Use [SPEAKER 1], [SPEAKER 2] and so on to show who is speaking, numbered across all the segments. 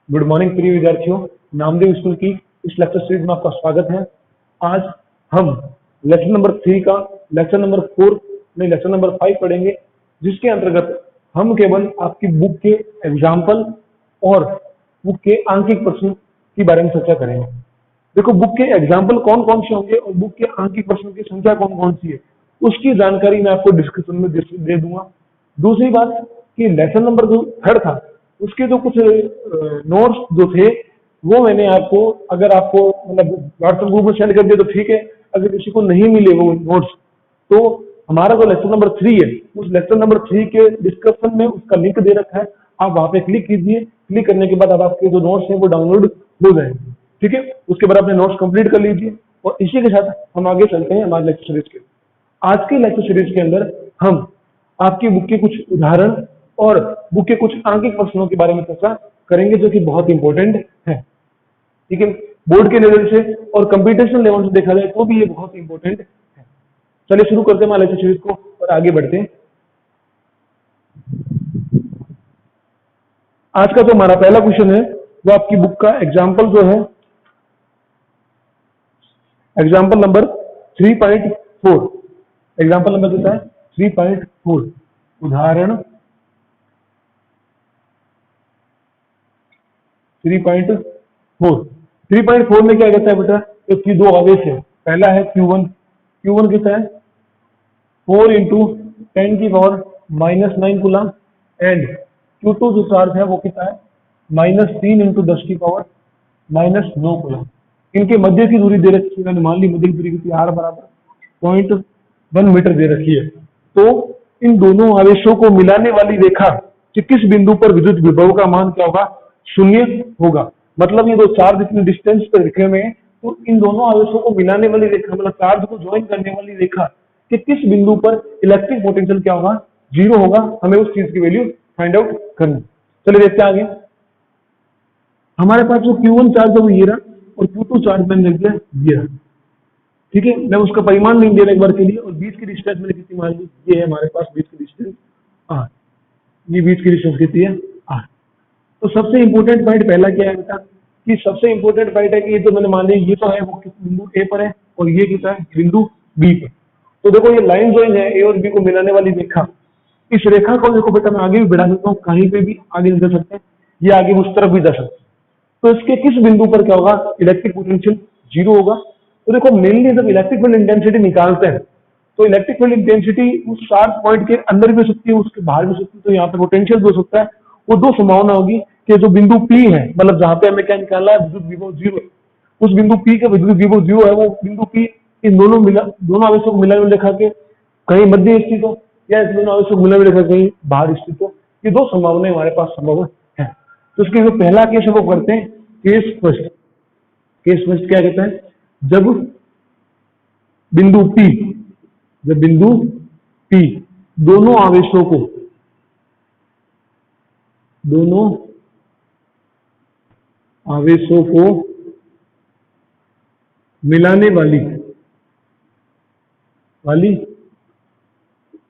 [SPEAKER 1] Good morning प्रिय विद्यार्थियों, Namdev school की इस लेक्चर सीरीज में आपका स्वागत है। आज हम लेक्चर नंबर 3 का लेक्चर नंबर 4 में लेक्चर नंबर 5 पढ़ेंगे, जिसके अंतर्गत हम केवल आपकी बुक के एग्जाम्पल और बुक के आंकिक प्रश्न के बारे में चर्चा करेंगे। देखो, बुक के एग्जाम्पल कौन कौन से होंगे और बुक के आंकिक प्रश्नों की संख्या कौन कौन सी है, उसकी जानकारी मैं आपको डिस्क्रिप्शन में दे दूंगा। दूसरी बात कि लेसन नंबर जो 3 था, उसके जो कुछ नोट्स जो थे वो मैंने आपको, अगर आपको मतलब व्हाट्सएप ग्रुप में सेंड कर दिया तो ठीक है, अगर किसी को नहीं मिले वो नोट्स तो हमारा जो लेक्चर नंबर 3 है, उस लेक्चर नंबर 3 के डिस्क्रिप्शन में उसका लिंक दे रखा है। आप वहां पे क्लिक कीजिए, क्लिक करने के बाद अब आपके जो नोट्स हैं वो डाउनलोड हो जाएंगे। ठीक है, उसके बाद अपने नोट्स कंप्लीट कर लीजिए और इसी के साथ हम आगे चलते हैं हमारे लेक्चर सीरीज के। आज के लेक्चर सीरीज के अंदर हम आपकी बुक के कुछ उदाहरण और बुक के कुछ आंकिक प्रश्नों के बारे में चर्चा करेंगे, जो कि बहुत इंपॉर्टेंट है। ठीक है, बोर्ड के लेवल से और कंप्यूटेशनल लेवल से देखा जाए तो भी ये बहुत इंपॉर्टेंट है। चलिए शुरू करते हैं हमारे लेक्चर सीरीज को और आगे बढ़ते हैं। आज का जो हमारा पहला क्वेश्चन है वो आपकी बुक का एग्जाम्पल जो है, एग्जाम्पल नंबर 3.4। एग्जाम्पल नंबर कितना है? 3.4। उदाहरण 3.4। 3.4 में क्या कहता है बेटा? इसकी दो आवेश है। पहला है Q1। Q1 कितना है? 4 इंटू 10⁻⁻9 कूलम। एंड Q2 जो चार्ज है वो कितना है? -3 इंटू 10⁻⁻9 कूलम। इनके मध्य की दूरी दे रखी है, मैंने मान ली मध्य की दूरी कितनी? R बराबर 0.1 मीटर दे रखी है। तो इन दोनों आवेशों को मिलाने वाली रेखा कि किस बिंदु पर विद्युत विभव का मान क्या होगा? 0 होगा। मतलब ये दो चार्ज इतने डिस्टेंस पर रखे हुए हैं, तो इन दोनों आवेशों को मिलाने वाली रेखा, मतलब चार्ज को ज्वाइन करने वाली रेखा कि किस बिंदु पर इलेक्ट्रिक पोटेंशियल क्या होगा? 0 होगा। हमें उस चीज की वैल्यू फाइंड आउट करनी। चलिए देखते हैं आगे। हमारे पास जो Q1 चार्ज है वो ये रहा और Q2 चार्ज मैंने लिख दिया ये रहा। ठीक है, मैं उसका परिमाण नहीं दे रहा एक बार के लिए। और बीच की डिस्टेंस मैंने कितनी मान ली? ये है हमारे पास बीच की डिस्टेंस R। ये बीच की डिस्टेंस कितनी है? R। तो सबसे इंपॉर्टेंट पॉइंट पहला क्या है बेटा? कि सबसे इंपॉर्टेंट पॉइंट है कि ये तो मैंने मान लिया, ये तो है वो बिंदु ए पर है और ये कितना है? बिंदु बी पर। तो देखो ये लाइन ज्वाइन है, ए और बी को मिलाने वाली रेखा। इस रेखा को देखो बेटा मैं आगे भी बढ़ा सकता हूँ, कहीं पे भी आगे निकल सकते हैं, ये आगे उस तरफ भी जा सकते हैं। तो इसके किस बिंदु पर क्या होगा? इलेक्ट्रिक पोटेंशियल 0 होगा। तो देखो मेनली जब इलेक्ट्रिक फील्ड इंटेंसिटी निकालते हैं तो इलेक्ट्रिक फील्ड इंटेंसिटी उस शार्प पॉइंट के अंदर भी हो सकती है, उसके बाहर भी हो सकती है। तो यहाँ पे पोटेंशियल भी हो सकता है। वो दो संभावना होगी कि जो बिंदु P है, मतलब जहां पे हमें क्या निकालना है? विद्युत विभव 0, उस बिंदु P का विद्युत विभव 0 है। वो बिंदु P इन दोनों आवेशों को मिलाने में रेखा के कहीं मध्य स्थित हो या इस दोनों आवेशों को मिलाने में रेखा कहीं बाहर स्थित हो। ये दो संभावनाएं हमारे पास संभव है। तो इसके जो पहला केस है वो करते हैं केस फर्स्ट। केस फर्स्ट क्या कहता है? जब बिंदु P दोनों आवेशों को मिलाने वाली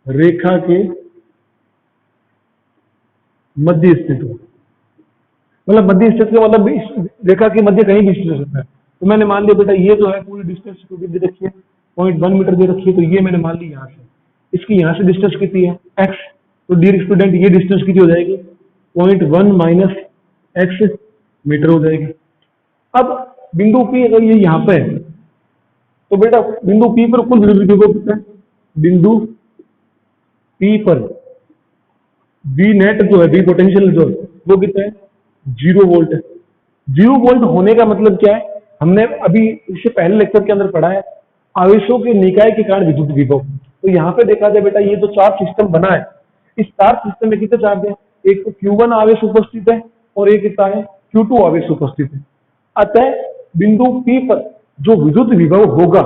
[SPEAKER 1] रेखा के मध्य स्थित हो। मतलब मध्य स्थित का मतलब इस रेखा के मध्य कहीं भी स्थित हो सकता है। तो मैंने मान लिया बेटा ये जो है पूरी डिस्टेंस दे रखी है, 0.1 मीटर दे रखी है। तो ये मैंने मान ली यहाँ से, इसकी यहाँ से डिस्टेंस कितनी है? x। तो डियर स्टूडेंट ये डिस्टेंस कितनी हो जाएगी? 0.1 माइनस x मीटर हो जाएगी। अब बिंदु P अगर ये यहाँ पे है तो बेटा बिंदु P पर कुल विद्युत विभव कितना है? बिंदु P पर V नेट जो है, V पोटेंशियल जो है वो कितना है? 0 वोल्ट है। 0 वोल्ट होने का मतलब क्या है? हमने अभी इससे पहले लेक्चर के अंदर पढ़ा है आवेशों के निकाय के कारण विद्युत विभव। तो यहाँ पे देखा जाए बेटा, ये जो चार्ज सिस्टम बना है, इस चार्ज सिस्टम में कितने चार्ज है? एक तो Q1 आवेश उपस्थित है और एक कितना है? Q2 आवेश उपस्थित है। अतः बिंदु P पर जो विद्युत विभव होगा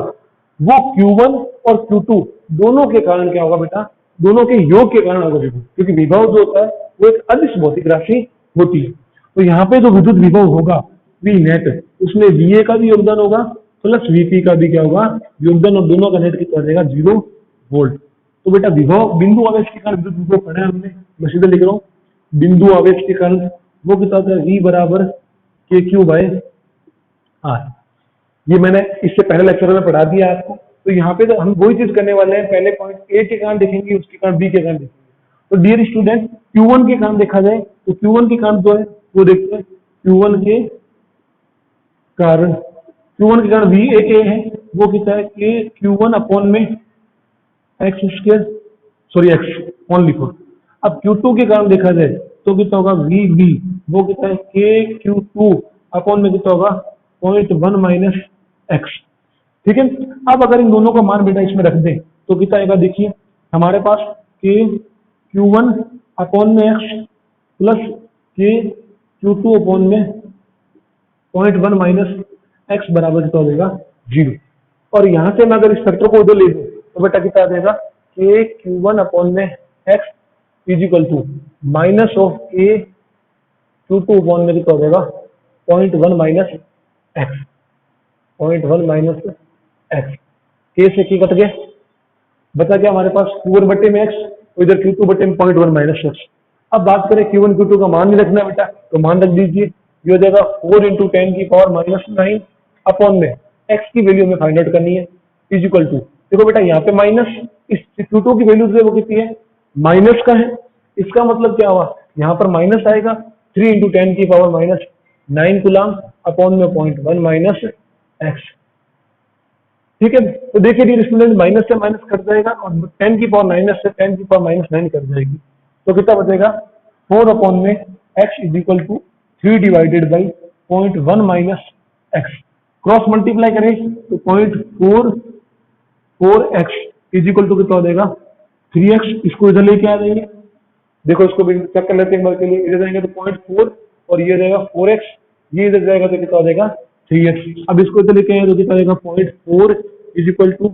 [SPEAKER 1] वो Q1 और Q2 दोनों के कारण क्या होगा बेटा? दोनों के योग के कारण होगा विभव, क्योंकि विभव जो होता है वो एक अदिश भौतिक राशि होती है। तो यहाँ पे जो विद्युत विभव होगा V नेट, उसमें VA का भी योगदान होगा प्लस VP का भी क्या होगा? योगदान, और दोनों का नेट कितना देगा? 0 वोल्ट। तो बेटा विभव बिंदु आवेश के कारण विद्युत विभव पढ़ा है हमने, मैं सीधे लिख रहा हूँ। बिंदु आवेश के कारण वो कितना होता है? V बराबर के क्यू बाय आर। ये मैंने इससे पहले लेक्चर में पढ़ा दिया आपको। तो यहाँ पे तो हम वही चीज करने वाले हैं, पहले पॉइंट ए के कारण देखेंगे, उसके कारण बी के कारण देखेंगे। तो डियर स्टूडेंट, Q1 के कारण देखा जाए तो Q1 के कारण जो है वो देखते हैं। Q1 के कारण वी ए है, वो कितना है के Q1 अपॉन में x square, sorry x only for. अब Q2 के कारण देखा जाए तो कितना होगा वी बी, वो कितना है के Q2 अपॉन में कितना होगा 0.1 माइनस एक्स। ठीक है। अब अगर इन दोनों का मान बेटा इसमें रख दें तो कितना आएगा, देखिए हमारे पास के Q1 अपॉन में एक्स प्लस के Q2 अपॉन में 0.1 माइनस एक्स बराबर कितना हो जाएगा 0। और यहां से मैं अगर इस फैक्टर को उधर ले दूं तो बेटा कितना आ जाएगा के Q1 अपॉन में x is equal to minus of k Q2 upon में कितना हो जाएगा 0.1 माइनस एक्स, 0.1 माइनस एक्स। के से के कट गया, बचा क्या हमारे पास Q1 बटे में एक्स, इधर Q2 बटे में 0.1 माइनस एक्स। अब बात करें Q1 Q2 का मान नहीं रखना बेटा, तो मान रख दीजिए। ये हो जाएगा 4 × 10 की पावर -9 अपॉन में एक्स की वैल्यू हमें फाइंड आउट करनी है इज इक्वल टू, देखो बेटा यहाँ पे माइनस, इस Q2 की वैल्यू से वो कितनी है माइनस का है। इसका मतलब क्या हुआ, यहाँ पर माइनस आएगा 3 × 10 की पावर -9 कूलम अपॉन में 0.1 माइनस एक्स। ठीक है। तो देखिए डियर स्टूडेंट, माइनस से माइनस कट जाएगा और 10 की पावर माइनस से 10 की पावर -9 कट जाएगी, तो कितना बचेगा 4 अपॉन में x is equal to 3 divided by 0.1 minus x. Cross multiply करें तो 0.44x इज इक्वल टू कितना हो जाएगा 3x। इसको इधर लेके आ जाएंगे, देखो इसको भी चेक कर लेते हैं एक बार के लिए। इधर जाएंगे तो 0.4 और ये रहेगा 4x, ये इधर जाएगा तो कितना हो जाएगा 3x। अब इसको इधर लेके आए तो कितना हो जाएगा 0.4 is equal to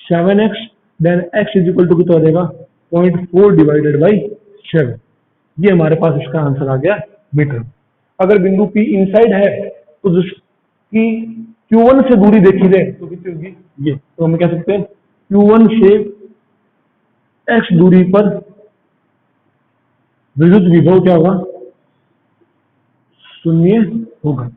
[SPEAKER 1] 7x, then x is equal to कितना हो जाएगा 0.4 डिवाइडेड बाई 7। ये हमारे पास इसका आंसर आ गया मीटर। अगर बिंदु P इनसाइड है तो जिसकी Q1 से दूरी देखी जाए तो कितनी होगी ये, तो हम कह सकते हैं Q1 से x दूरी पर विद्युत विभव क्या होगा, शून्य होगा।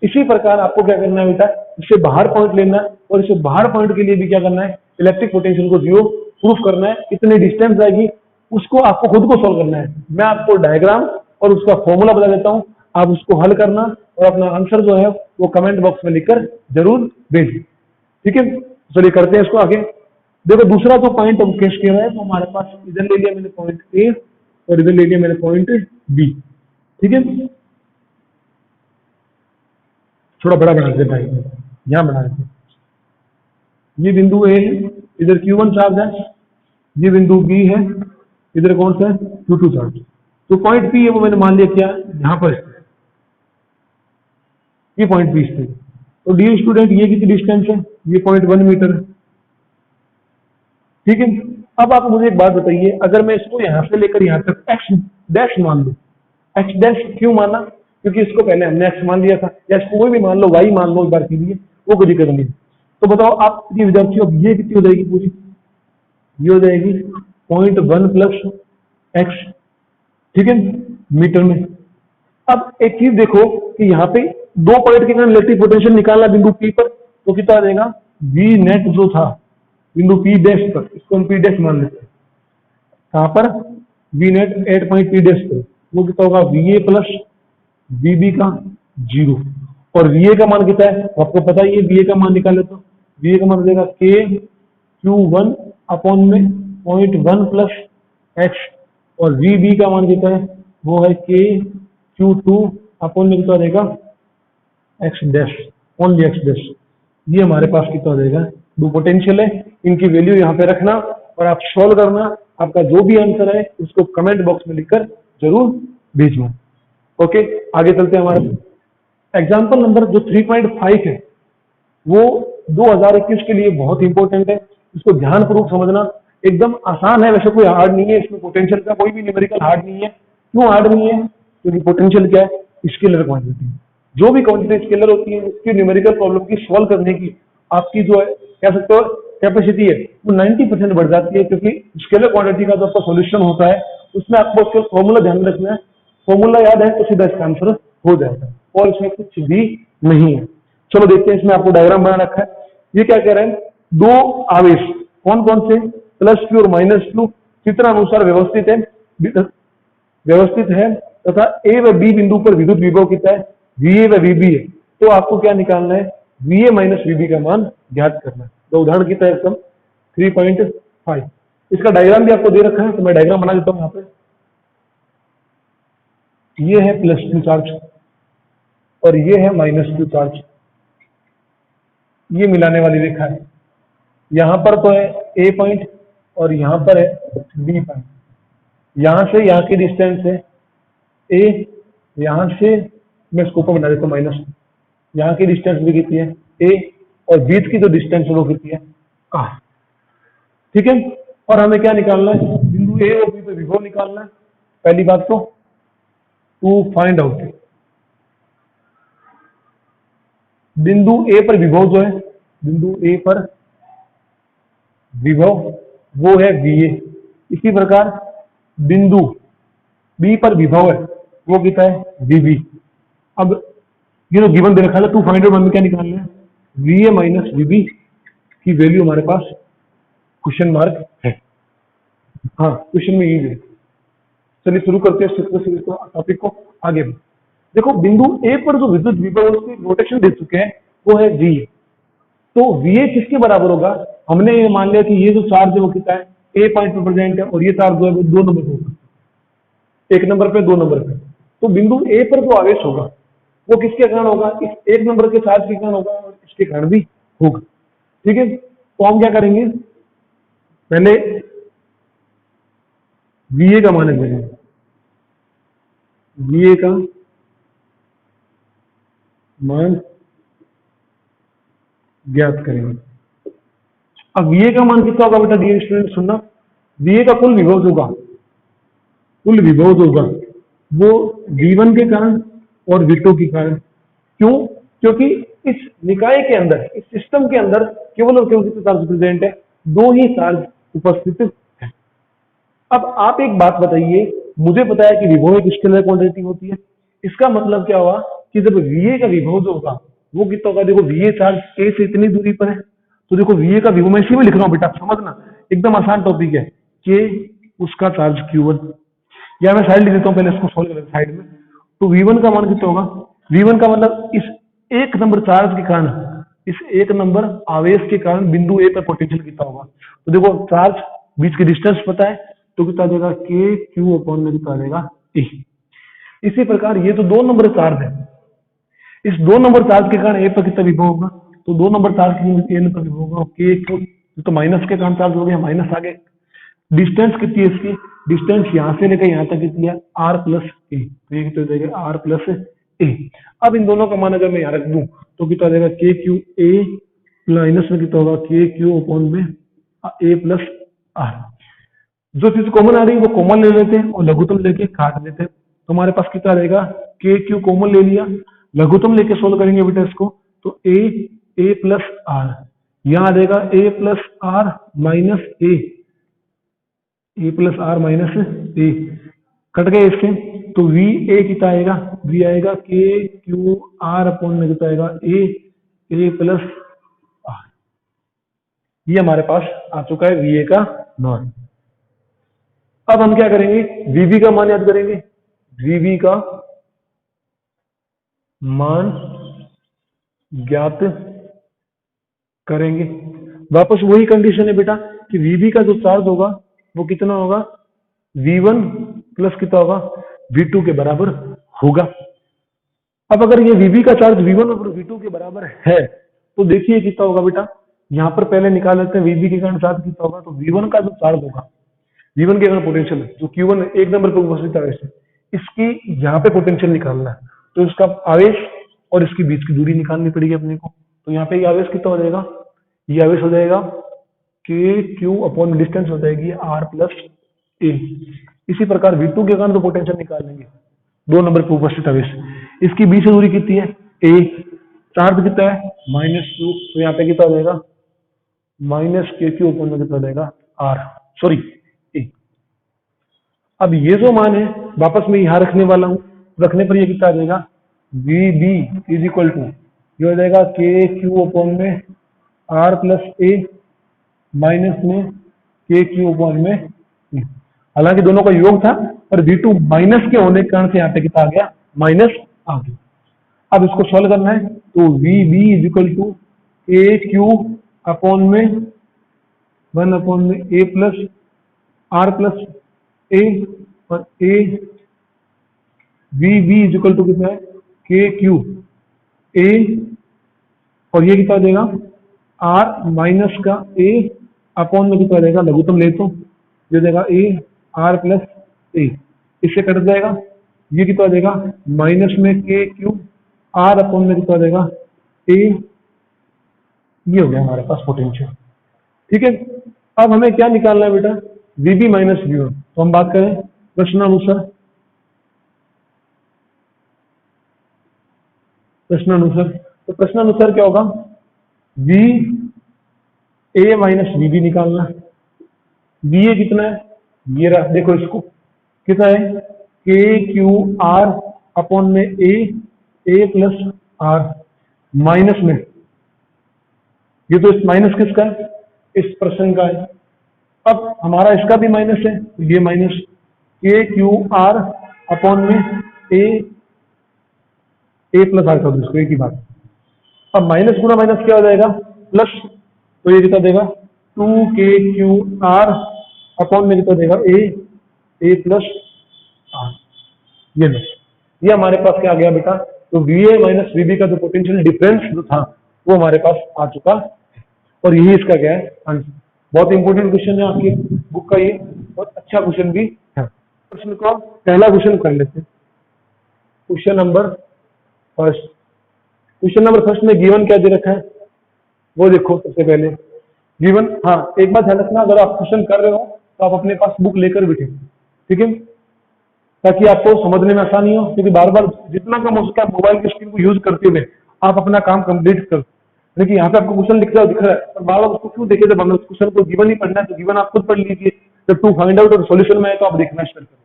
[SPEAKER 1] इसी प्रकार आपको क्या करना है बेटा, इससे बाहर पॉइंट लेना है और इससे बाहर पॉइंट के लिए भी क्या करना है, इलेक्ट्रिक पोटेंशियल को 0 प्रूफ करना है। कितनी डिस्टेंस आएगी उसको आपको खुद को सॉल्व करना है। मैं आपको डायग्राम और उसका फॉर्मूला बता देता हूं, आप उसको हल करना और अपना आंसर जो है वो कमेंट बॉक्स में लिखकर जरूर भेजिए। ठीक है, चलिए करते हैं इसको आगे। देखो दूसरा जो पॉइंट हम केस किया है, तो हमारे पास इधर ले लिया मैंने पॉइंट ए और इधर ले लिया मैंने पॉइंट बी। ठीक है, थोड़ा बड़ा बना देते हैं, यहां बना देते हैं। ये बिंदु ए है, इधर Q1 चार्ज है, ये बिंदु बी है, इधर कौन सा है Q2 चार्ज। तो पॉइंट पी है वो मैंने मान लिया क्या यहां पर है, ये पॉइंट पी है। तो डियर स्टूडेंट ये कितनी डिस्टेंस है, ये 0.1 मीटर है। ठीक है, अब आप मुझे एक बात बताइए, अगर मैं इसको यहां से लेकर यहां तक एक्स डैश मान लूं, एक्स डैश क्यों माना, क्योंकि इसको पहले हमने एक्स मान लिया था, या इसको कोई भी मान लो वाई मान लो एक बार के लिए, वो कभी कर नहीं। तो बताओ आप ये विद्यार्थी, अब ये कितनी हो जाएगी पूरी, ये हो जाएगी 0.1 प्लस एक्स। ठीक है, मीटर में। अब एक चीज देखो कि यहाँ पे दो पॉइंट के कारण इलेक्ट्रिक पोटेंशियल निकालना बिंदु पी पर, तो कितना आ जाएगा वी नेट जो था बिंदु पी डैश पर, इसको हम पी डैश मान लेते हैं। कहां पर V net 8 point P dash पर, वो कितना होगा V A plus V B का 0। और वी ए का मान कितना है आपको पता ही है, वी ए का मान निकाले तो वी ए का मान हो जाएगा के Q1 अपॉन में 0.1 प्लस एक्स, और वी बी का मान कितना है वो है के Q2 अपॉन में कितना रहेगा x dash, only x dash. ये हमारे पास कितना हो जाएगा, दो पोटेंशियल है, इनकी वैल्यू यहाँ पे रखना और आप सॉल्व करना। आपका जो भी आंसर है उसको कमेंट बॉक्स में लिखकर जरूर भेजना। ओके, आगे चलते हैं। हमारा एग्जाम्पल नंबर जो 3.5 है वो 2021 के लिए बहुत इंपॉर्टेंट है, इसको ध्यानपूर्वक समझना। एकदम आसान है, वैसे कोई हार्ड नहीं है, इसमें पोटेंशियल का कोई भी न्यूमेरिकल हार्ड नहीं है। क्यों हार्ड नहीं है, क्योंकि पोटेंशियल क्या है, स्केलर क्वांटिटी। जो भी क्वांटिटी स्केलर होती है उसकी न्यूमेरिकल प्रॉब्लम की सॉल्व करने की आपकी जो है कह सकते हो कैपेसिटी है वो 90% बढ़ जाती है, क्योंकि स्केलर क्वांटिटी का जो आपका सॉल्यूशन होता है उसमें आपको उसका फॉर्मूला ध्यान रखना है। फॉर्मूला याद है तो सीधा इसका आंसर हो जाएगा। और इसमें कुछ भी नहीं है। चलो देखते हैं, इसमें आपको डायग्राम बना रखा है। ये क्या कह रहे हैं, दो आवेश कौन कौन से, +q और -q चित्रानुसार व्यवस्थित है तथा ए व बी बिंदु पर विद्युत विभव कितना है, VA व VB है। तो आपको क्या निकालना है, VA माइनस VB का मान ज्ञात करना है। तो उदाहरण कितना है एकदम 3.5। इसका डायग्राम भी आपको दे रखा है, तो मैं डायग्राम बना देता हूं यहाँ पे। ये है +q चार्ज और ये है -q चार्ज, ये मिलाने वाली रेखा है। यहां पर तो है A पॉइंट और यहां पर है B पॉइंट। यहां से यहां की डिस्टेंस है A, यहां से मैं इसको ऊपर बना देता हूं माइनस, यहाँ की डिस्टेंस भी कितनी है A, और बीच की जो डिस्टेंस है वो कितनी है R। ठीक है, और हमें क्या निकालना है, बिंदु A और B पे विभव निकालना है। पहली बात तो टू फाइंड आउट बिंदु A पर विभव जो है, बिंदु A पर विभव वो है VA। इसी प्रकार बिंदु B पर विभव है वो कितना है VB। अब ये जो गिवन दे रखा है, टू फाइंड आउट हमें क्या निकालना है, VA माइनस VB की वैल्यू हमारे पास क्वेश्चन मार्क है। हाँ, क्वेश्चन में यही है। चलिए शुरू करते हैं टॉपिक को आगे। देखो बिंदु ए पर जो विद्युत विभव उसकी रोटेशन दे चुके हैं वो है VA। तो VA किसके बराबर होगा, हमने ये मान लिया कि ये जो चार्ज है वो कितना है A पॉइंट पर प्रेजेंट है, और ये चार्ज जो है वो 2 नंबर पे होगा, 1 नंबर पे 2 नंबर पे। तो बिंदु A पर जो आवेश होगा वो किसके कारण होगा, इस 1 नंबर के चार्ज के कारण होगा और इसके कारण भी होगा। ठीक है, तो हम क्या करेंगे, पहले VA का मान करेंगे, VA का मान ज्ञात करेंगे। अब VA का मान कितना होगा बेटा, डियर स्टूडेंट सुनना, VA का कुल विभव जो होगा, कुल विभव जो होगा वो V1 के कारण और V2 के कारण। क्यों, क्योंकि इस निकाय के अंदर, इस सिस्टम के अंदर केवल और केवल कितने चार्ज प्रेजेंट है, 2 ही चार्ज उपस्थित है। अब आप एक बात बताइए, मुझे पता है कि विभव एक स्केलर क्वांटिटी होती है, इसका मतलब क्या हुआ कि जब VA का विभव जो होगा वो कितना होगा, देखो VA चार्ज A से इतनी दूरी पर है, तो देखो VA का विभव मैं इसी में लिख रहा हूं बेटा, समझना एकदम आसान टॉपिक है, कि उसका चार्ज Q1, या मैं साइड लिख देता हूं, पहले इसको सोल्व कर साइड में। तो V1 का मान कितना होगा, V1 का मतलब इस 1 नंबर चार्ज के कारण, इस 1 नंबर आवेश के कारण बिंदु A पर पोटेंशियल कितना होगा। तो देखो चार्ज बीच की डिस्टेंस पता है, तो कितना देगा KQ अपॉन में कितना देगा A। इसी प्रकार ये तो 2 नंबर चार्ज है, इस 2 नंबर चार्ज के कारण A पर कितना विभव होगा, तो 2 नंबर चार्ज के N पर विभव होगा KQ, तो माइनस के कारण चार्ज हो गया, माइनस आ गए। डिस्टेंस कितनी है इसकी, डिस्टेंस यहां से लेकर यहां तक कितनी है R प्लस A, तो ये कितना देगा R प्लस A। अब इन दोनों का मान अगर मैं यहाँ रख दूं तो कितना देगा KQ A माइनस में कितना होगा KQ अपॉन में A प्लस R। जो चीज कॉमन आ रही है वो कॉमन ले लेते हैं और लघुत्तम लेके काट देते हैं, तो हमारे पास कितना रहेगा KQ कॉमन ले लिया, लघुत्तम लेके सोल्व करेंगे बेटा इसको, तो A प्लस R, यहां आ जाएगा A plus R minus A plus R minus A, cut गए इससे, तो VA कितना आएगा, V आएगा KQ R अपॉन में कितना आएगा A प्लस R। ये हमारे पास आ चुका है VA का मान। अब हम क्या करेंगे, VB का मान याद करेंगे, VB का मान ज्ञात करेंगे। वापस वही कंडीशन है बेटा कि VB का जो चार्ज होगा वो कितना होगा, V1 प्लस कितना होगा V2 के बराबर होगा। अब अगर ये VB का चार्ज V1 और V2 के बराबर है तो देखिए कितना होगा बेटा, यहां पर पहले निकाल लेते हैं VB के कारण चार्ज कितना होगा, तो V1 का जो चार्ज होगा, V1 के कारण पोटेंशियल जो Q1 1 नंबर पर उपस्थित आवेश है, इसकी यहाँ पे पोटेंशियल निकालना है, तो इसका आवेश और इसके बीच की दूरी निकालनी पड़ेगी अपने को। तो यहाँ पे ये आवेश कितना हो जाएगा, ये आवेश हो जाएगा KQ अपॉन डिस्टेंस हो जाएगी R प्लस A। इसी प्रकार V2 के कारण तो पोटेंशियल निकाल लेंगे, 2 नंबर पर उपस्थित आवेश, इसकी बीच दूरी कितनी है A, चार्ज कितना है -Q, तो यहाँ पे कितना हो जाएगा माइनस KQ अपॉन में कितना हो जाएगा R, सॉरी A। अब ये जो मान है वापस मैं यहां रखने वाला हूं, रखने पर ये कितना आ जाएगा V B is equal to, ये हो जाएगा के क्यू अपॉन में आर प्लस ए माइनस में के क्यू अपॉन में E। हालांकि दोनों का योग था, पर V2 माइनस के होने के कारण से यहाँ पे कितना आ गया, माइनस आ गया। अब इसको सॉल्व करना है, तो V B is equal to a Q upon में 1 अपॉन में a plus r plus a, और a V B is equal to कितना है, के क्यू ए, और ये कितना देगा, आर माइनस का ए अपॉन में कितना देगा, लघुत्तम ले तो ये देगा ए आर प्लस ए, इससे कट जाएगा, ये कितना देगा, माइनस में के क्यू आर अपॉन में कितना देगा ए, ये हो गया हमारे पास पोटेंशियल। ठीक है, अब हमें क्या निकालना है बेटा, वीबी माइनस वी1। तो हम बात करें प्रश्नानुसार, तो प्रश्नानुसार क्या होगा, वी ए माइनस वीबी निकालना है। वी ए कितना है, ये रहा, देखो इसको कितना है, के क्यू आर अपॉन में ए प्लस आर माइनस में, ये तो इस माइनस किसका है, इस प्रश्न का है। अब हमारा इसका भी माइनस है, तो ये माइनस के क्यू आर अपॉन में ए प्लस आर कर दो इसको, एक ही बात। अब माइनस गुना माइनस क्या हो जाएगा, प्लस, तो ये कितना देगा 2 के क्यू आर अपॉन में कितना देगा ए प्लस आर। ये लो, ये हमारे पास क्या आ गया बेटा, तो वी ए माइनस वीबी का जो पोटेंशियल डिफरेंस जो था वो हमारे पास आ चुका है, और यही इसका क्या है आंसर। बहुत इंपॉर्टेंट क्वेश्चन है आपकी बुक का, ये बहुत अच्छा क्वेश्चन भी है। प्रश्न को पहला क्वेश्चन कर लेते हैं, question number first. Question number first में गिवन क्या दे रखा है वो देखो। सबसे पहले गिवन, हाँ एक बात ध्यान रखना, अगर आप क्वेश्चन कर रहे हो तो आप अपने पास बुक लेकर बैठे, ठीक है, ताकि आपको समझने में आसानी हो, क्योंकि बार बार जितना कम हो सके आप मोबाइल की स्क्रीन को यूज करते हुए आप अपना काम कंप्लीट कर। देखिए यहाँ पे आपको क्वेश्चन दिख रहा है, पर बार बार उसको क्यों देखे, जब हमें उस क्वेश्चन को गिवन ही पढ़ना है तो गिवन आप खुद पढ़ लीजिए, जब टू फाइंड आउट और सॉल्यूशन में है तो आप देखना स्टार्ट करो।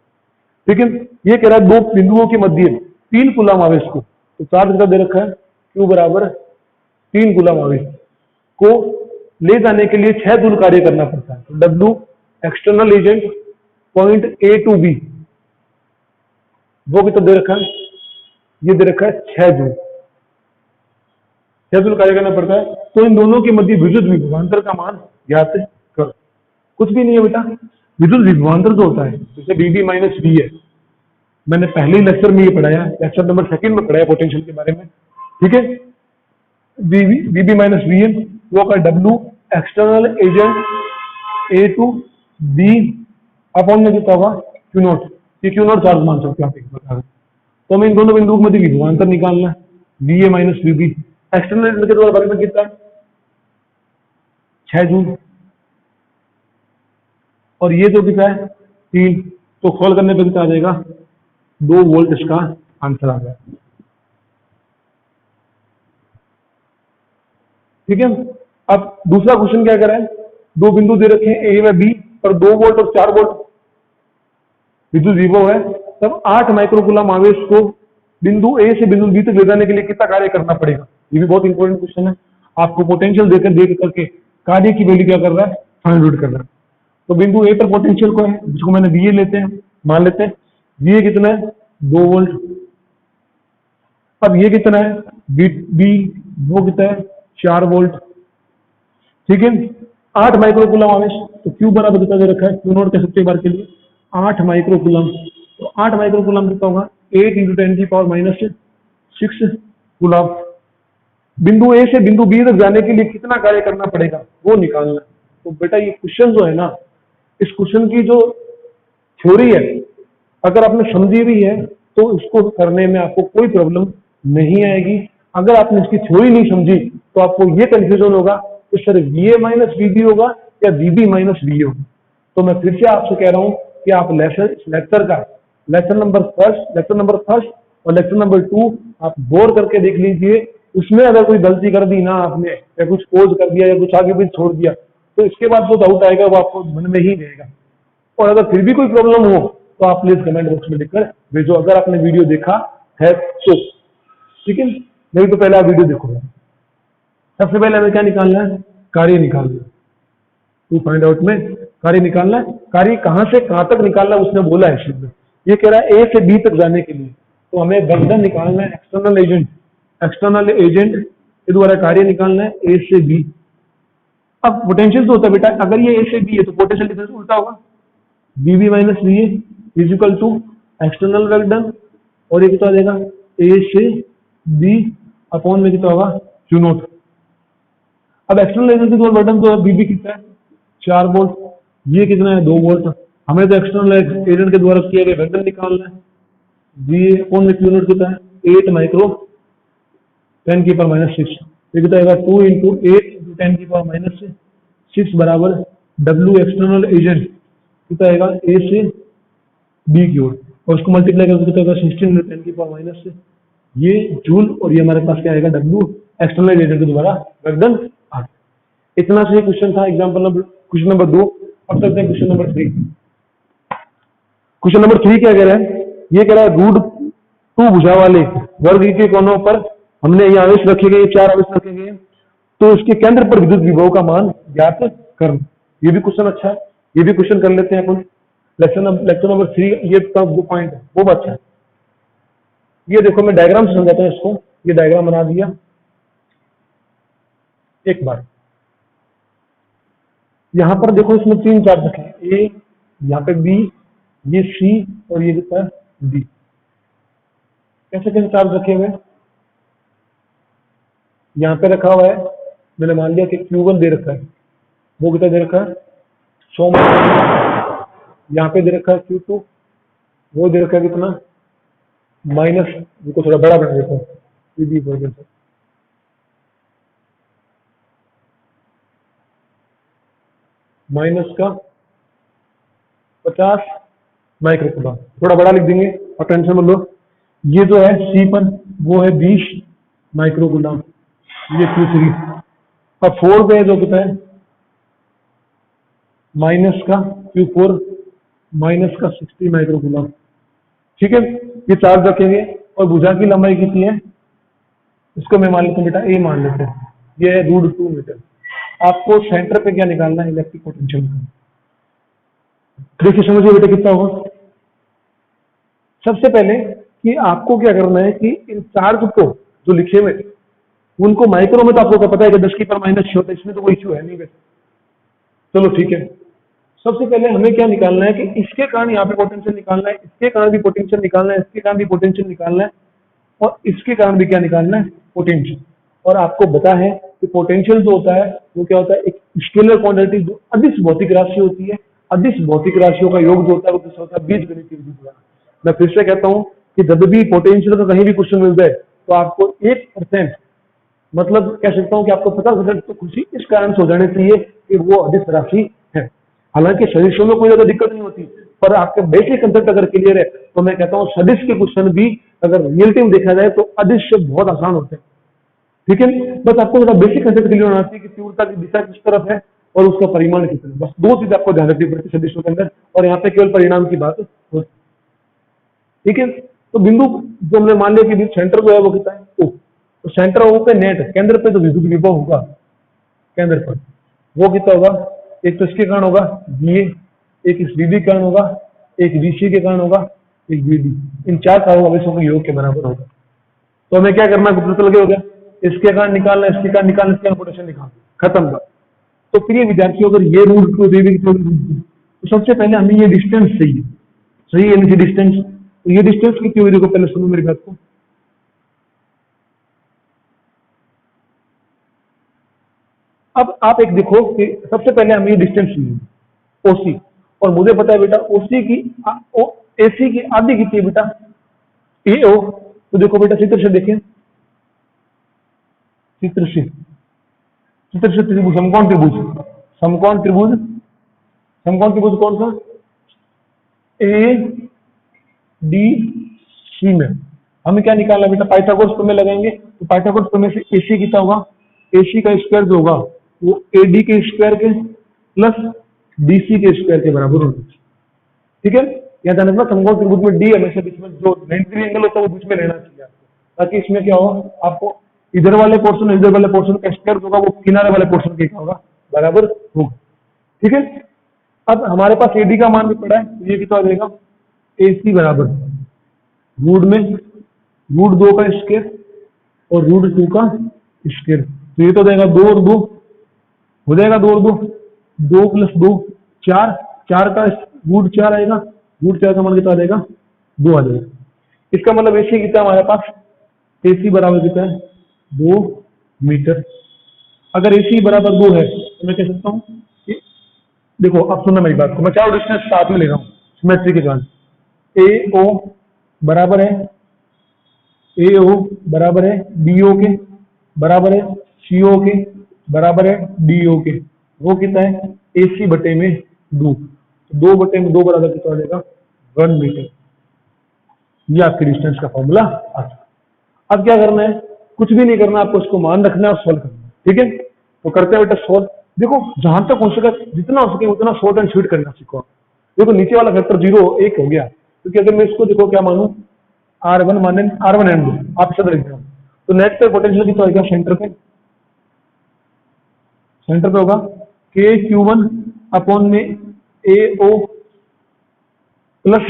[SPEAKER 1] ठीक है, ये कह रहा है दो बिंदुओं के मध्य 3 कूलम आवेश को, तो चार्ज का दे रखा है Q बराबर 3 कूलम आवेश को ले जाने के लिए 6 जूल कार्य करना पड़ता है। तो W external agent point A to B वो कितना दे रखा है, ये दे रखा है 6 जूल, 6 जूल कार्य करना पड़ता है। तो इन दोनों के मध्य विद्युत विभवांतर का मान ज्ञात करो। कुछ भी नहीं है बेटा, विद्युत विभवांतर जो होता है जैसे VB माइनस V है, मैंने पहले ही लेक्चर में ये पढ़ाया, लेक्चर नंबर 2 में पढ़ाया पोटेंशियल के बारे में। ठीक है, VB माइनस V है वो का W external agent A to B upon में कितना होगा Q नॉट, ये Q नॉट चार्ज मान सकते हो आप एक प्रकार। तो हमें इन दोनों बिंदुओं के मध्य विभवांतर निकालना है, VA minus VB। External agent के द्वारा बराबर कितना है 6 जूल, और ये जो कितना है 3, तो खोल करने पे कितना आ जाएगा 2 वोल्ट, इसका आंसर आ गया। ठीक है, अब दूसरा क्वेश्चन क्या करें, दो बिंदु दे रखे हैं ए व बी पर 2 वोल्ट और 4 वोल्ट विद्युत विभव है, तब 8 माइक्रोकूलम आवेश को बिंदु ए से बिंदु बी तक ले जाने के लिए कितना कार्य करना पड़ेगा। ये भी बहुत इंपॉर्टेंट क्वेश्चन है, आपको पोटेंशियल देख करके कार्य की वैल्यू क्या कर रहा है फाइंड आउट कर रहा है। तो बिंदु ए पर पोटेंशियल को है जिसको मैंने VA लेते हैं, मान लेते हैं VA कितना है 2 वोल्ट। अब ये कितना है बी वो कितना है 4 वोल्ट। ठीक है, 8 माइक्रोकूलम आवेश, तो Q बराबर कितना दे रखा है, Q नॉट कह सकते हैं बार के लिए 8 माइक्रोकूलम। तो 8 माइक्रोकूलम कितना होगा 8 × 10⁻⁶ कूलम। बिंदु ए से बिंदु बी तक जाने के लिए कितना कार्य करना पड़ेगा वो निकालना है। तो बेटा ये क्वेश्चन जो है ना, इस क्वेश्चन की जो थ्योरी है अगर आपने समझी भी है तो इसको करने में आपको कोई प्रॉब्लम नहीं आएगी। अगर आपने इसकी थ्योरी नहीं समझी तो आपको ये कंफ्यूजन होगा कि सर VA माइनस VB होगा या VB माइनस VA होगा। तो मैं फिर से आपसे कह रहा हूं कि आप लेक्चर का लेक्चर नंबर फर्स्ट और लेक्चर नंबर 2 आप गौर करके देख लीजिए। उसमें अगर कोई गलती कर दी ना आपने, या कुछ पोज कर दिया या कुछ आगे भी छोड़ दिया, तो इसके बाद जो डाउट आएगा वो आपको मन में ही रहेगा। और अगर फिर भी कोई प्रॉब्लम हो तो आप प्लीज कमेंट बॉक्स में लिखकर भेजो, अगर आपने वीडियो देखा है तो। ठीक है, नहीं तो पहले आप वीडियो देखो। सबसे पहले हमें क्या निकालना है, कार्य निकालना है। टू फाइंड आउट में कार्य निकालना है। कार्य कहां से कहां तक निकालना है उसने बोला है शब्द, ये कह रहा है ए से बी तक जाने के लिए, तो हमें बंधन निकालना है, एक्सटर्नल एजेंट के द्वारा कार्य निकालना है ए से बी। अब पोटेंशियल तो होता है बेटा, अगर ये ए से बी है तो पोटेंशियल डिफरेंस उल्टा होगा, B B minus B A is equal to external work done, और ये कितना देगा ए से बी अपॉन में कितना होगा क्यू नोट। अब एक्सटर्नल एजेंट के द्वारा वर्क डन तो बी बी कितना है 4 वोल्ट, ये कितना है 2 वोल्ट। हमें तो एक्सटर्नल एजेंट के द्वारा किया गया वर्क डन निकालना है, बी अपॉन में क्यू नोट कितना है 8 माइक्रो 10 की पावर माइनस 6, ये कितना आएगा 2 इंटू 8 इंटू 10 की पावर माइनस 6 बराबर डब्ल्यू एक्सटर्नल एजेंट कितना आएगा ए से बी की ओर, और उसको मल्टीप्लाई करके कितना आएगा 16 इंटू 10 की पावर माइनस 6, ये जूल, और ये हमारे पास क्या आएगा डब्ल्यू एक्सटर्नल एजेंट के द्वारा वर्क डन। इतना से क्वेश्चन था एग्जांपल नंबर, क्वेश्चन नंबर 2। अब चलते हैं क्वेश्चन नंबर 3। क्वेश्चन नंबर 3 क्या कह रहा है, ये कह रहा है √2 भुजा वाले वर्ग के कोनों पर हमने ये आवेश रखे गए, 4 आवेश रखे गए, तो इसके केंद्र पर विद्युत विभव का मान ज्ञात करना। ये भी क्वेश्चन अच्छा है, ये भी क्वेश्चन कर लेते हैं अपन। लेक्चर नंबर 3 ये वो पॉइंट है, वो अच्छा है। ये देखो मैं डायग्राम से समझाता हूँ इसको, ये डायग्राम बना दिया एक बार। यहां पर देखो इसमें 3 चार्ज रखे हैं, ए, यहाँ पे बी, ये सी, और ये कितना है डी। कैसे कैसे चार्ज रखे हुए, यहाँ पे रखा हुआ है, मैंने मान लिया कि Q1 दे रखा है, वो कितना दे रखा है 100 माइक्रो। यहाँ पे दे रखा है Q2, वो दे रखा है कितना माइनस, इनको थोड़ा बड़ा बना देता हूँ, माइनस का 50 माइक्रोकूलम, थोड़ा बड़ा लिख देंगे और टेंशन मत लो। ये जो है सी पर वो है 20 माइक्रोकूलम, ये Q3। अब 4 पे जो कितना है माइनस का Q4 माइनस का 60 माइक्रोकूलम, ठीक है। ये चार्ज रखेंगे, और भुजा की लंबाई कितनी है, इसको मैं मान लेता हूँ बेटा ए मान लेते हैं, ये है √2 मीटर। आपको सेंटर पे क्या निकालना है, इलेक्ट्रिक पोटेंशियल का। देखिए समझिए बेटा कितना होगा। सबसे पहले कि आपको क्या करना है कि इन चार्ज को जो लिखे हुए उनको माइक्रो में तो आपको पता है कि 10 की पावर माइनस 6 होता है, इसमें तो कोई इश्यू है नहीं वैसे, चलो ठीक है। सबसे पहले हमें क्या निकालना है कि इसके कारण यहाँ पे पोटेंशियल निकालना है, इसके कारण भी पोटेंशियल निकालना है, इसके कारण भी पोटेंशियल निकालना है, और इसके कारण भी क्या निकालना है पोटेंशियल। और आपको पता है कि पोटेंशियल जो होता है वो क्या होता है, एक स्केलर क्वांटिटी जो अदिश भौतिक राशि होती है। अदिश भौतिक राशियों का योग जो होता है वो किसका होता है, बीजगणितीय विधि द्वारा। मैं फिर से कहता हूँ कि जब भी पोटेंशियल का कहीं भी क्वेश्चन मिल जाए तो आपको 1%, मतलब कह सकता हूँ कि आपको 50% तो खुशी इस कारण से हो जानी चाहिए कि वो अदिश राशि है। हालांकि सदिशों में कोई ज्यादा दिक्कत नहीं होती, पर आपके बेसिक कंसेप्ट अगर क्लियर है तो मैं कहता हूँ सदिश के क्वेश्चन भी अगर रिलेटिव देखा जाए तो अदिश से बहुत आसान होते हैं, ठीक है। बस आपको थोड़ा बेसिक कंसेप्ट क्लियर होना चाहिए कि तीव्रता की दिशा किस तरफ है और उसका परिमाण कितना है, बस 2 चीज आपको ध्यान रखनी पड़ती है सदिशों के अंदर, और यहाँ पे केवल परिणाम की बात होती, ठीक है। तो बिंदु जो हमने मान लिया कि सेंटर जो है वो कितना है O, तो सेंटर O पे नेट केंद्र पे जो विद्युत विभव होगा केंद्र पर वो कितना होगा, एक तो इसके कारण होगा VA, एक इस VB के कारण होगा, एक VC के कारण होगा, एक VD, इन 4 कारणों आवेशों के योग के बराबर होगा। तो हमें क्या करना है, पता लगे हो गया, इसके कारण निकालना, इसके कारण निकालना, इसके कारण पोटेंशियल निकालना, खत्म बात। तो प्रिय विद्यार्थियों अगर ये √2 तो सबसे पहले हमें ये डिस्टेंस चाहिए, सही है नीचे डिस्टेंस, तो ये डिस्टेंस कितनी हुई देखो पहले सुनो मेरी बात को। अब आप एक देखो कि सबसे पहले हमें ये डिस्टेंस चाहिए ओसी, और मुझे पता है बेटा ओसी की एसी की आधी कितनी है बेटा AO। तो देखो बेटा चित्र से देखें, चित्र से त्रिभुज, समकोण त्रिभुज, समकोण त्रिभुज, समकोण त्रिभुज कौन सा, ADC में हमें क्या निकालना बेटा, पाइथागोरस प्रमेय लगाएंगे। तो पाइथागोरस प्रमेय से AC कितना होगा, AC का स्क्वायर जो होगा वो AD के स्क्वायर के प्लस DC के स्क्वायर के बराबर होगा, ठीक है। यहाँ ध्यान रखना समकोण त्रिभुज में D हमेशा बीच में जो 90 एंगल होता है वो बीच में रहना चाहिए आपको, ताकि इसमें क्या होगा, आपको इधर वाले पोर्शन इधर वाले पोर्शन का स्क्वायर होगा, वो किनारे वाले पोर्शन के क्या होगा, बराबर होगा। ठीक है, अब हमारे पास एडी का मान भी पड़ा है, तो ये कितना आ जाएगा, AC बराबर रूट में रूट 2 का स्क्वायर और रूट 2 का स्क्वायर, तो ये तो देगा 2 और 2 हो जाएगा, 2 और 2 2 प्लस 2 4, 4 का रूट 4 आएगा, रूट 4 का मान कितना आ जाएगा, 2 आ जाएगा। इसका मतलब AC कितना हमारे पास, AC बराबर कितना है, 2 मीटर। अगर AC बराबर 2 है तो मैं कह सकता हूँ कि, देखो अब सुनना मेरी बात को, मैं चारों डिस्टेंस साथ में ले रहा हूँ सिमेट्री के जान। AO बराबर है AO बराबर है BO के, बराबर है CO के, बराबर है DO के, वो कितना है, AC बटे में 2, 2 बटे में 2 बराबर कितना आ जाएगा, 1 मीटर। ये आपकी डिस्टेंस का फॉर्मूला आ गया। अब क्या करना है, कुछ भी नहीं करना, आपको इसको मान रखना है और सॉल्व करना है। ठीक है, तो करते हैं बेटा सॉल्व। देखो जहां तक हो सके, जितना हो सके उतना शॉर्ट एंड स्वीट करना सीखो। देखो नीचे वाला फैक्टर 0 1 हो गया, क्योंकि अगर मैं इसको देखो क्या मानूं, R1 माने R1 एंड आप सब लिख रहे हो, तो नेट पे पोटेंशियल कितना होगा, सेंटर पे होगा KQ1 अपॉन में AO प्लस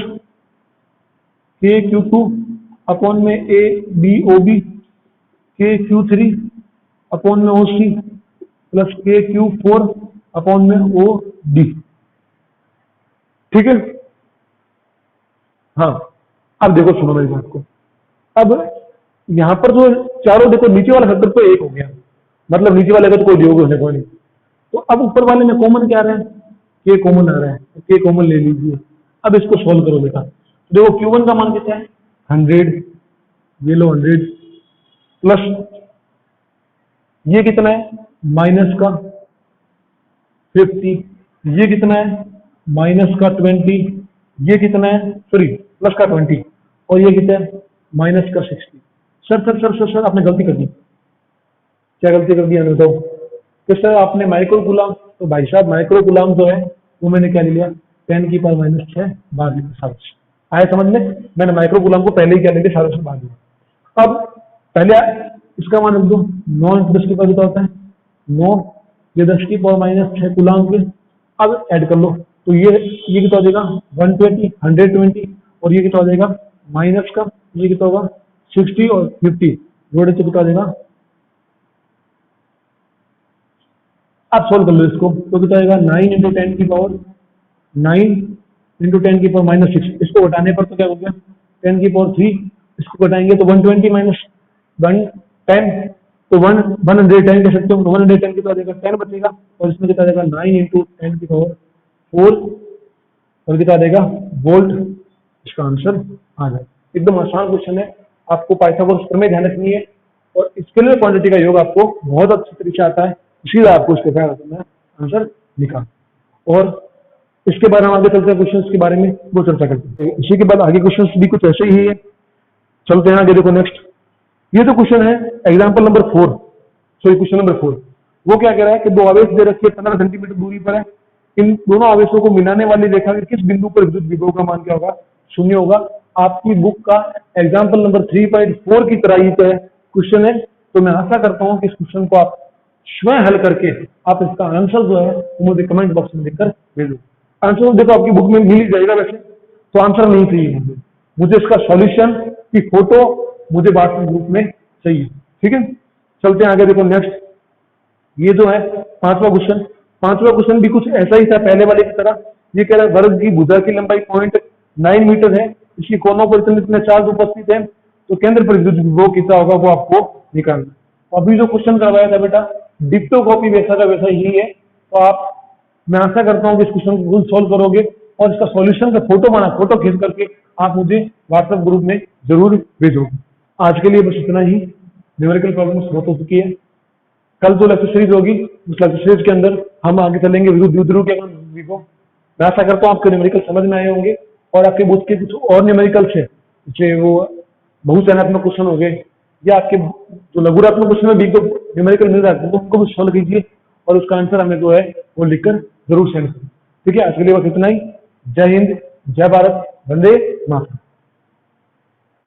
[SPEAKER 1] KQ2 अपॉन में ABOB, KQ3 अपॉन में OC प्लस KQ4 अपॉन में OD। ठीक है, हाँ अब देखो सुनो मेरी बात को, अब यहां पर जो चारों देखो नीचे वाला फैक्टर तो 1 हो गया, मतलब नीचे वाले का तो कोई योग होने को नहीं, तो अब ऊपर वाले में कॉमन क्या आ रहा है, K कॉमन आ रहा है, तो K कॉमन ले लीजिए। अब इसको सोल्व करो बेटा, देखो Q1 का मान कितना है 100, ये लो 100 प्लस ये कितना है माइनस का 50, ये कितना है माइनस का 20, ये कितना है सॉरी प्लस का 20, और ये कितना है माइनस का 60। सर आपने गलती कर दी। क्या गलती कर दी हमें बताओ, कि सर आपने माइक्रो कूलम, तो भाई साहब माइक्रो कूलम जो है वो मैंने क्या ले लिया 10 की पावर माइनस 6 बाहर लिया, सारा आया समझ में, मैंने माइक्रो कूलम को पहले ही क्या ले लिया, सारा से बाहर लिया। अब पहले इसका मान रख दो, 9 × 10 की पावर कितना होता है 9, ये 10 की पावर माइनस 6 कूलम के। अब ऐड कर लो, तो ये कितना हो जाएगा 120 120, और ये कितना हो जाएगा माइनस का, ये कितना होगा 60 और 50 जोड़े तो कितना हो जाएगा। आप सोल्व कर लो इसको, तो कितना आएगा 9 × 10 की पावर 9 × 10 की पावर माइनस 6, इसको घटाने पर तो क्या हो गया 10 की पावर 3, इसको घटाएंगे तो 120 माइनस 110, तो 110 कह सकते हो, तो 110 कितना आ जाएगा 10 बचेगा, और इसमें कितना आ जाएगा 9 × 10 की पावर 4, और कितना आ जाएगा वोल्ट। इसका आंसर आ जाएगा। एकदम आसान क्वेश्चन है, आपको पाइथागोरस प्रमेय ध्यान रखनी है, और स्केलर क्वांटिटी का योग आपको बहुत अच्छे तरीके से आता है, इसीलिए आपको इसके बाद आंसर लिखा। और इसके बाद हम आगे चलते हैं क्वेश्चंस के बारे में वो चर्चा करते हैं। इसी के बाद आगे क्वेश्चंस भी कुछ ऐसे ही है, चलते हैं आगे। देखो नेक्स्ट, ये तो क्वेश्चन है example number 4, sorry question number 4। वो क्या कह रहा है कि दो आवेश दे रखी है 15 सेंटीमीटर दूरी पर है, इन दोनों आवेशों को मिलाने वाली रेखा के किस बिंदु पर विद्युत विभव का मान क्या होगा 0 होगा। आपकी बुक का एग्जाम्पल नंबर 3.4 की तरह ही क्वेश्चन है, तो मैं आशा करता हूँ कि इस क्वेश्चन को आप स्वयं हल करके आप इसका आंसर जो है वो मुझे कमेंट बॉक्स में लिखकर भेजो। आंसर देखो आपकी बुक में मिल ही जाएगा वैसे, तो आंसर नहीं चाहिए मुझे इसका सॉल्यूशन की फोटो मुझे व्हाट्सएप ग्रुप में चाहिए। ठीक है, चलते हैं आगे। देखो नेक्स्ट, ये जो है पांचवा क्वेश्चन भी कुछ ऐसा ही था पहले वाले की तरह। ये कह रहा है वर्ग की भुजा की लंबाई 0.9 मीटर है, इसकी कोनों पर इतने चार्ज उपस्थित है, तो केंद्र पर विद्युत विभव कितना होगा वो आपको निकालना। अभी जो क्वेश्चन करवाया था बेटा डिप्टो कॉपी वैसा का वैसा ही है, तो आप, मैं आशा करता हूँ कि इस क्वेश्चन को सोल्व करोगे और इसका सॉल्यूशन का फोटो खींच करके आप मुझे व्हाट्सएप ग्रुप में जरूर भेजोगे। आज के लिए बस इतना ही, न्यूमेरिकल प्रॉब्लम्स बहुत हो चुकी है। कल जो लेक्चर सीरीज होगी उस लेक्चर सीरीज के अंदर हम आगे चलेंगे विद्युत के विभव। मैं आशा करता हूँ आपके न्यूमेरिकल समझ में आए होंगे, और आपके बुक के कुछ और न्यूमेरिकल्स है, जैसे वो बहुचयनात्मक क्वेश्चन हो गए, या आपके जो लघुरात्मक क्वेश्चन में भी तो न्यूमेरिकल मिल रहा है, तो उनको भी सॉल्व कीजिए और उसका आंसर हमें जो है वो लिखकर जरूर सेंड करें। ठीक है, आज के लिए बस इतना ही। जय हिंद, जय भारत, वंदे मातरम।